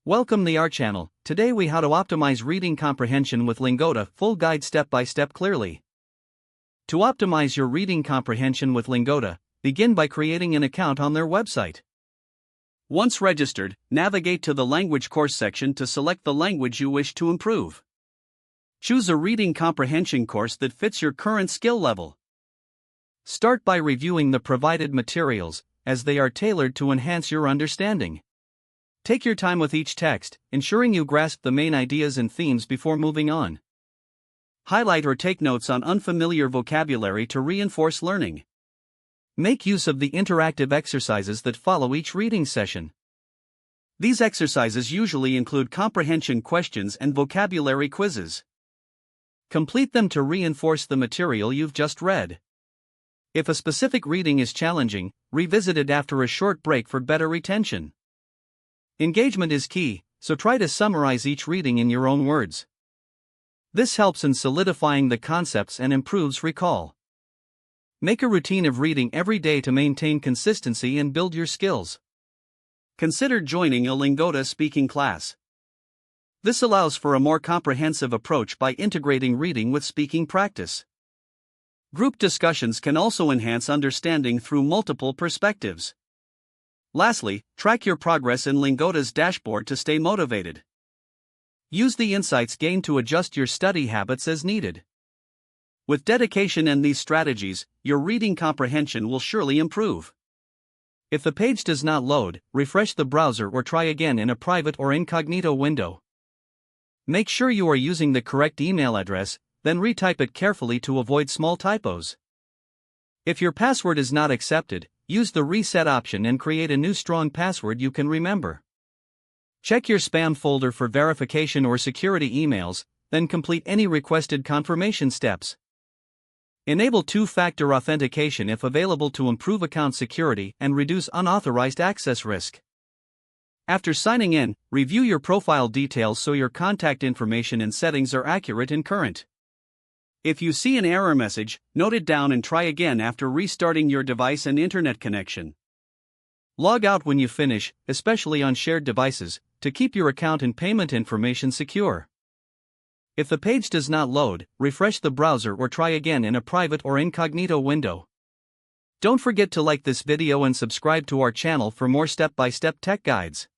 Welcome to our channel. Today we how to optimize reading comprehension with Lingoda, full guide step by step clearly. To optimize your reading comprehension with Lingoda, begin by creating an account on their website. Once registered, navigate to the language course section to select the language you wish to improve. Choose a reading comprehension course that fits your current skill level. Start by reviewing the provided materials, as they are tailored to enhance your understanding. Take your time with each text, ensuring you grasp the main ideas and themes before moving on. Highlight or take notes on unfamiliar vocabulary to reinforce learning. Make use of the interactive exercises that follow each reading session. These exercises usually include comprehension questions and vocabulary quizzes. Complete them to reinforce the material you've just read. If a specific reading is challenging, revisit it after a short break for better retention. Engagement is key, so try to summarize each reading in your own words. This helps in solidifying the concepts and improves recall. Make a routine of reading every day to maintain consistency and build your skills. Consider joining a Lingoda speaking class. This allows for a more comprehensive approach by integrating reading with speaking practice. Group discussions can also enhance understanding through multiple perspectives. Lastly, track your progress in Lingoda's dashboard to stay motivated. Use the insights gained to adjust your study habits as needed. With dedication and these strategies, your reading comprehension will surely improve. If the page does not load, refresh the browser or try again in a private or incognito window. Make sure you are using the correct email address, then retype it carefully to avoid small typos. If your password is not accepted, use the reset option and create a new strong password you can remember. Check your spam folder for verification or security emails, then complete any requested confirmation steps. Enable two-factor authentication if available to improve account security and reduce unauthorized access risk. After signing in, review your profile details so your contact information and settings are accurate and current. If you see an error message, note it down and try again after restarting your device and internet connection. Log out when you finish, especially on shared devices, to keep your account and payment information secure. If the page does not load, refresh the browser or try again in a private or incognito window. Don't forget to like this video and subscribe to our channel for more step-by-step tech guides.